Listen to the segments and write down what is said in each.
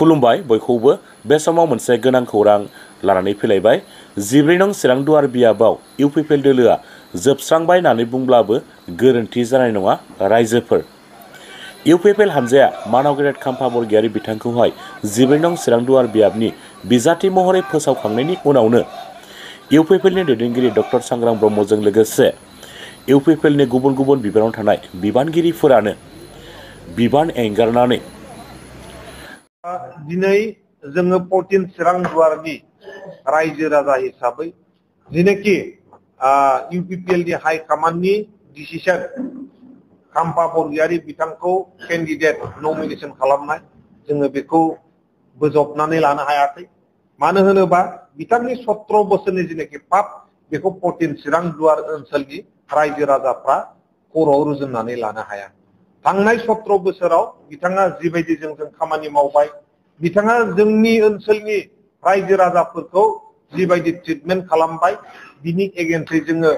खुलुमबाय बयखौबो बे समाव मोनसे गोनां खौरां लानानै फैलायबाय 14 नं चिरां दुवार बियाबाव इउपिपिएल दोलोआ जोबस्रांबाय होननानै बुंब्लाबो गोरोन्थि जानाय नङा। रायजोफोर इउपिपिएल हानजाया मानाव गेदेर खाम्फा बरगयारि बिथांखौहाय 14 नं चिरां दुवार बियाबनि बिजाथि महरै फोसावखांनायनि उनावनो इउपिपिएलनि दैदेनगिरि डक्टर सांग्रां ब्रह्मजों लोगोसे इउपिपिएलनि गुबुन गुबुन बिबानाव थानाय बिबानगिरिफोरानो बिबान एंगारनानै दिनै जोङो 14 चिरां दुवारनि रायजो राजा हिसाबै जेनेखि इउपिपिएल नि हाइ कमान्डनि डिसिसन खाम्फा बरगयारि बिथांखौ केन्डिडेट नमिनेशन खालामनाय जोङो बेखौ बोजबनानै लानो हायाखै। मानो होनोबा बिथांनि 17 बोसोरनि जेनेखि पाप बेखौ 14 चिरां दुवार ओनसोलनि रायजो राजाफ्रा खर'आव रुजुननानै लानो हाया। थांनाय 17 बोसोराव बिथाङा जिबायदि जोंजों खामानि मावबाय, बिथाङा जोंनि ओनसोलनि रायजो राजाफोरखौ जिबायदि ट्रिटमेन्ट खालामबाय, बिनि एगेन्स्टै जोङो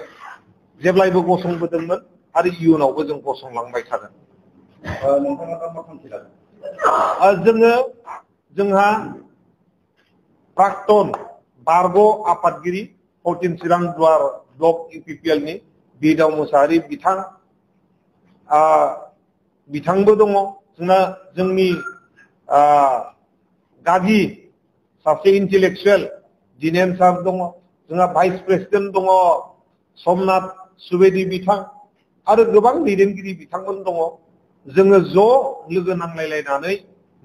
जेब्लायबो गसंबोदोंमोन आरो इयुनावबो जों गसंलांबाय थागोन। नोंथाङा दा मा थांखि लागोन? जोंहा प्राक्तन बारग' आफादगिरि 14 चिरां दुवार ब्लक इउपिपिएल नि बिदाव मुसाहारि बिथांबो दङ। जोंनि गागि सासे इन्टेलेक्चुएल दिनेन सार दङ। जोंहा भाइस प्रेसिडेन्ट दङ समनाथ सुवेदी बिथां आरो गोबां दैदेनगिरि बिथांमोन दङ। जोङो ज' लोगो नांलायलायनानै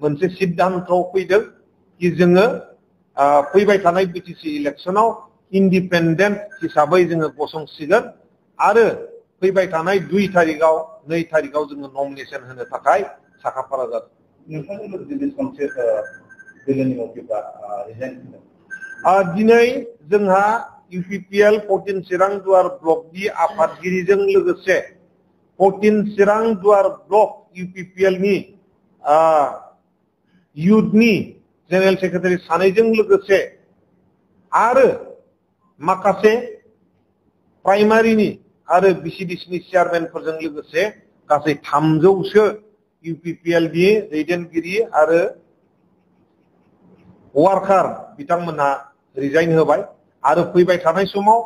मोनसे सिद्धान्तआव फैदों कि जोङो फैबाय थानाय बिटिसि इलेक्सनाव इन्डिपेन्डेन्ट हिसाबै जोङो गसंसिगोन आरो फैबाय थानाय 2 तारिखआव 2 तारिखआव जोङो नमिनेशन होनो थाखाय साखाफारा जादों। नोंथांनि मोनसे दोलोनि मावथिफ्रा रिजाइन होदों। दिनै जोंहा इउपिपिएल 14 चिरां दुवार ब्लकनि आफादगिरिजों लोगोसे 14 चिरां दुवार ब्लक इउपिपिएल नि युथनि जेनेरेल सेक्रेटारि सानैजों लोगोसे आरो माखासे प्राइमारिनि आरो बिसिडिसिनि चेयारमेनफोरजों लोगोसे गासै 300सो इउपिपिएल नि दैदेनगिरि आरो वार्कार बिथांमोनहा रिजाइन होबाय आरो फैबाय थानाय समाव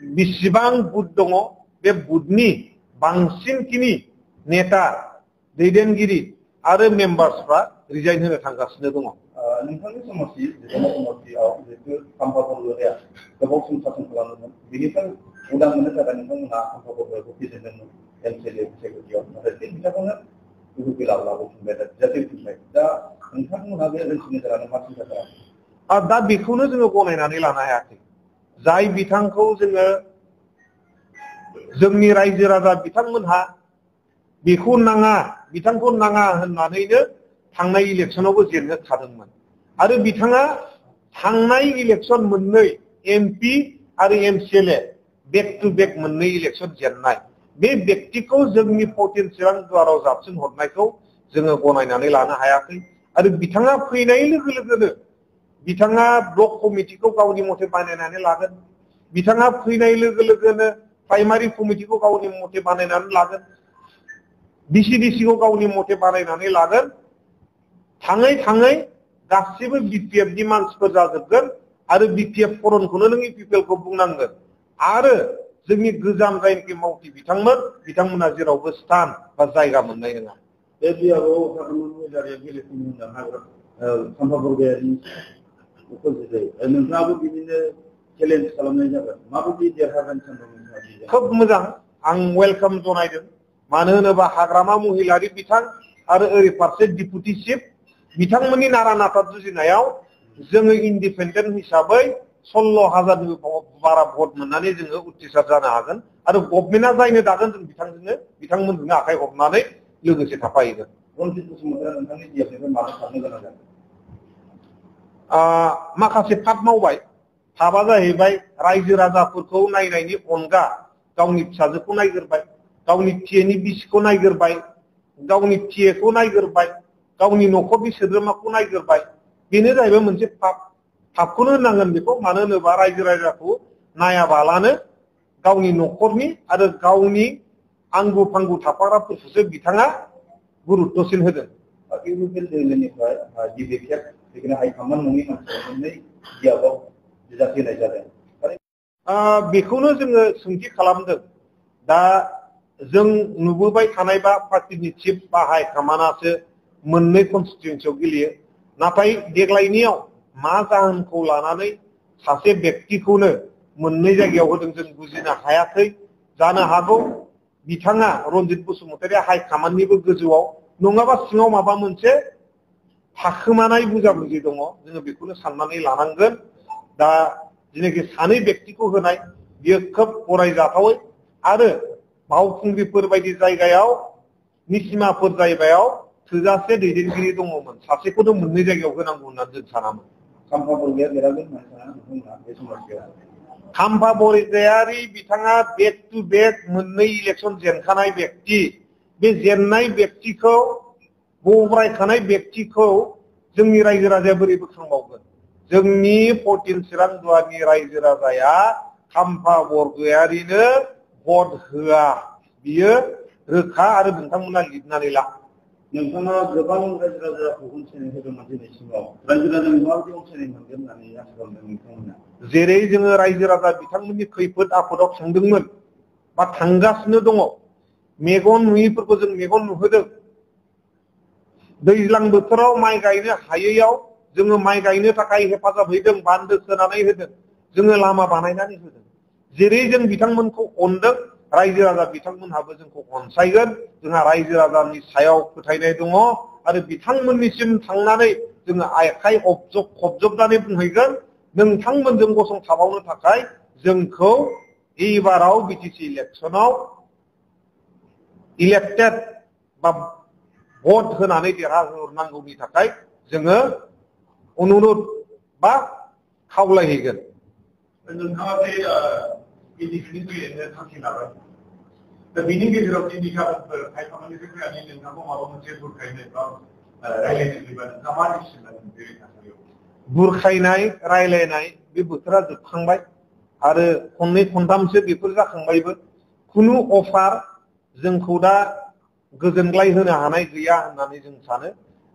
बेसेबां बुथ दङ बे बुथनि बांसिनखिनि नेता दैदेनगिरि आरो मेम्बार्सफ्रा रिजाइन होनो थांगासिनो दङ। नोंथांनि समाजआव जिहेतु खाम्फा बरगयारिया गोबाव सम सासन खालामदोंमोन, बेनिफ्राय उदां मोननो थाखाय नोंथांमोनहा खाम्फा बरगयारिखौ फेजेनदोंमोन एमसिएलए सेक्रेटारियाव, नाथाय बे बिथांखौनो इउपिपिएलआ लाबोफिनबाय जाफैफिनबाय। दा नोंथांमोनहा बे ओनसोलनि जानानै मा सिन्था खालामो? दा बेखौनो जोङो गनायनानै लानो हायाखै। जाय बिथांखौ जोङो जोंनि रायजो राजा बिथांमोनहा बिथांखौ नाङा होननानैनो थांनाय इलेक्सनावबो जेननो थादोंमोन आरो बिथाङा थांनाय इलेक्सन मोननै एमपि आरो एमसिएलए बेक टु बेक मोननै इलेक्सन जेननाय बे व्यक्तिखौ जोंनि 14 चिरां दुवाराव जाबसिन हरनायखौ जोङो गनायनानै लानो हायाखै आरो बिथाङा फैनाय लोगो लोगोनो बिथाङा ब्लक कमिटिखौ गावनि मथे बानायनानै लागोन। बिथाङा फैनाय लोगो लोगोनो प्राइमारि कमिटिखौ गावनि मथे बानायनानै लागोन, बिसिडिसिखौ गावनि मथे बानायनानै लागोन। थाङै थाङै गासिबो बिपिएफ नि मानसिफोर जाजोबगोन आरो बिपिएफ फरनखौनो नों इउपिपिएलखौ बुंनांगोन आरो जोंनि गोजाम जायनोखि मावथि बिथांमोना जेरावबो स्थान बा जायगा मोननाय नङा। बे बियाबाव गेलेफैनो होनना खाम्फा बरगयारिनि नोंथाङाबो बिदिनो चेलेन्ज खालामनाय जागोन, माबायदि देरहागोन सानदों? खोब मोजां, आं वेलकाम जनायदों। मानो होनोबा हाग्रामा महिलारि बिथां आरो ओरै फारसे डिपुटि चिफ बिथांमोननि नारा नाथा जुजिनायाव जोङो इन्डिपेन्डेन्ट हिसाबै 16,000नि बारा भट मोननानै जोङो उथ्रिसार जानो हागोन आरो गभर्नमेन्टआ जायनो दागोन जों बिथांमोननो आखाइ हरनानै लोगोसे थाफाहैगोन। रनजित बसुमतारिया नोंथांनि बिएफनिफ्राय मानो खारनो गोनां जादों? माखासे पाप मावबाय। पापआ जाहैबाय रायजो राजाफोरखौ नायनायनि अनगा गावनि फिसाजोखौ नायग्रोबाय, गावनि पिएनि बिसिखौ नायग्रोबाय, गावनि पिएखौ नायग्रोबाय, गावनि न'खरनि सोद्रोमाखौ नायग्रोबाय। बेनो जाहैबाय मोनसे पापखौनो होननांगोन बेखौ। मानो होनोबा रायजो राजाखौ नायाबालानो गावनि न'खरनि आरो गावनि आंगो फांगु थाफाग्राफोरखौसो बिथाङा गुरुत्वसिन होदों। इउपिपिएल दोलोनिफ्राय गिबि खेब बेखौनो हाइकमान्ड नङि मानसि मोननै बियाबाव बिजाथि होनाय जादों। बेखौनो जोङो सोंथि खालामदों। दा जों नुबोबाय थानाय बा पार्टिनि चिफ बा हाइकमान्डआसो मोननै कनस्टिटिउन्सियाव गेलेयो। नाथाय देग्लायनियाव मा जाहोनखौ लानानै सासे व्यक्तिखौनो मोननै जायगायाव होदों जों बुजिनो हायाखै। जानो हागौ बिथाङा रन्जित बसुमतारिया हाइकमान्डनिबो गोजौआव नङाबा सिङाव माबा मोनसे थाखोमानाय बुजाबुजि दङ, जोङो बेखौनो साननानै लानांगोन। दा जेनाखि सानै व्यक्तिखौ होनाय बियो खोब गनायजाथावै आरो बावखुंग्रिफोर बायदि जायगायाव निसिमाफोर जायगायाव थोजासे दैदेनगिरि दङमोन, सासेखौनो मोननै जायगायाव होनांगौ होननानै जों सानामोन। खाम्फा बरगयारि बिथाङा बेक टू बेक मोननै इलेक्सन जेनखानाय व्यक्ति। बे जेननाय व्यक्तिखौ बरायखानाय व्यक्तिखौ जोंनि रायजो राजाया बोरै बोखांबावगोन? जोंनि 14 चिरां दुवारनि रायजो राजाया खाम्फा बरगयारिनो भट होआ, बियो रोखा आरो नोंथांमोना लिरनानै ला। नोंथाङा गोबां रायजो राजाखौ अनसायनाय होदोंमोन दिनैसिमाव, रायजो राजानि माबायदि अनसायनाय मोनगोन होननानै आसा खालामदों नोंथांमोना? जेरै जोङो रायजो राजा बिथांमोननि खैफोद आफोदाव थांदोंमोन बा थांगासिनो दङ, मेगन नुयैफोरखौ जों मेगन नुहोदों। दैज्लां बोथोराव माइ गायनो हायैयाव जोङो माइ गायनो थाखाय हेफाजाब हैदों, बान्दो खोनानै होदों, जोङो लामा बानायनानै होदों। जेरै जों बिथांमोनखौ अनदों, रायजो राजा बिथांमोनहाबो जोंखौ अनसायगोन। जोंहा रायजो राजानि सायाव फोथायनाय दङ आरो बिथांमोननिसिम थांनानै जोङो आखाइ खबजबनानै बुंहैगोन, नोंथांमोनजों गसंथाबावनो थाखाय जोंखौ एबाराव बिटिसि इलेक्सनाव इलेक्टेड बा भट होनानै देरहाहरनांगौनि थाखाय जोङो अनुरोध बा खावलायहैगोन। नोंथाङा बे इन्डिपेन्डेन्ट गेलेनो थांखि लाबाय, दा बिनि गेजेराव दिनै गाबोनफोर हाइकमान्डनिफ्राय फैनानै नोंथांखौ माबा मोनसे बुरखायनाय बा रायलायनो फैबा नोंथाङा मा डिसिसन लागोन बे थासारियाव? बुरखायनाय रायलायनाय बे बोथोरा जोबखांबाय आरो खननै खनथामसो बेफोर जाखांबायबो। खुनु अफार जोंखौ दा गोजोनग्लाय होनो हानाय गैया होननानै जों सानो।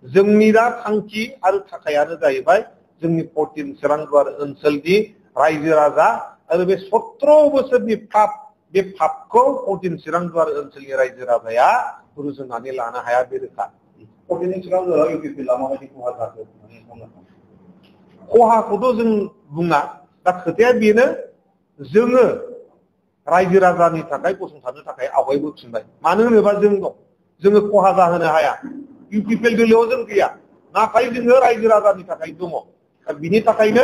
जोंनि दा थांखि आरो थाखायानो जाहैबाय जोंनि 14 चिरां दुवार ओनसोलनि रायजो राजा आरो बे 17 बोसोरनि पाप, बे पापखौ 14 चिरां दुवार ओनसोलनि रायजो राजाया रुजुनानै लानो हाया, बे रोखा। 14 चिरां दुवाराव इउपिपिएलआ माबायदि खहा जाखो होननानै बुंनो हागोन? खहाखौथ' जों बुङा, दा खोथाया बेनो जोङो रायजो राजानि थाखाय गसंथानो थाखाय आवगायबोफिनबाय। मानो होनोबा जों दं, जोङो खहा जाहोनो हाया। इउपिपिएल दोलोआव जों गैया, नाथाय जोङो रायजो राजानि थाखाय दङ। दा बिनि थाखायनो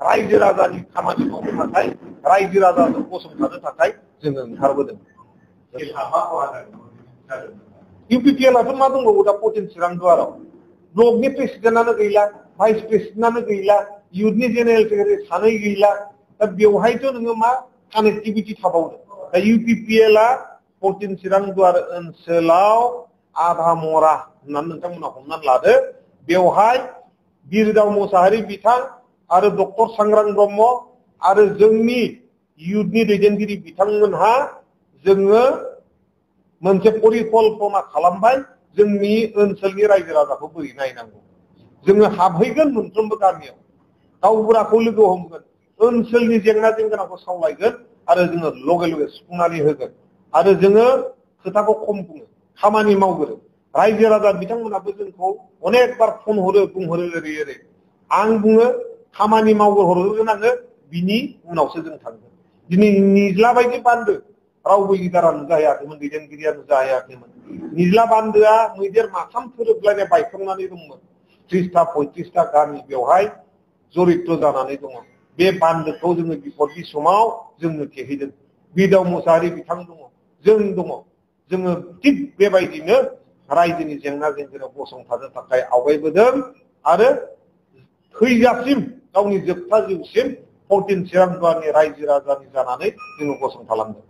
रायजो राजानि खामानि मावनो थाखाय, रायजो राजाजों गसंथानो थाखाय जोङो ओंखारबोदों। इउपिपिएलआथ' मा दंबावो दा 14 चिरां दुवाराव? ब्लकनि प्रेसिडेन्टआनो गैला, भाइस प्रेसिडेन्टआनो गैला, इउथनि जेनेरेल सेक्रेटारि सानै गैला। दा बेवहायथ' नोङो मा कानेक्टिभिटि थाबावदों? दा इउपिपिएलआ 14 चिरां दुवार ओनसोलाव आधा मरा होननानै नोंथांमोना हमनानै लादो। बेवहाय बिरदाव मोसाहारि बिथां आरो डक्टर सांग्रां ब्रह्म आरो जोंनि इउथनि दैदेनगिरि बिथांमोनहा जोङो मोनसे परिकल्पना खालामबाय, जोंनि ओनसोलनि रायजो राजाखौ बोरै नायनांगौ। जोङो हाबहैगोन मोनफ्रोमबो गामियाव, गावबुराखौ लोगो हमगोन, ओनसोलनि जेंना जेंगोनाखौ सावरायगोन आरो जोङो लगे लगे सुफुंनानै होगोन। आरो जोङो खोथाखौ खम बुङो, खामानि मावगोन। रायजो राजा बिथांमोनाबो जोंखौ अनेक बार फन हरो, बुंहरो ओरै ओरै। आं बुङो खामानि मावहरग्रोनांगो, बिनि उनावसो जों थांगोन। दिनै निज्ला बायदि बान्दो रावबो लिडारा नुजाहैयाखैमोन, दैदेनगिरिया नुजाहैयाखैमोन। निज्ला बान्दोआ मैदेर माथाम थोरोबलायनाय बायफ्लंनानै दंमोन। 30टा 35टा गामि बेवहाय जरित जानानै दङ। बे बान्दोखौ जोङो बिपदनि समाव जोंनो थेहैदों। बिरदाव मोसाहारि बिथां दङ, जों दङ। जोङो थिग बेबायदिनो रायजोनि जेंना जेंगोनायाव गसंथानो थाखाय आवगायबोदों आरो थैजासिम गावनि जोबथा जिउसिम 14 चिरां दुवारनि रायजो राजानि जानानै जोङो गसंथालांदों।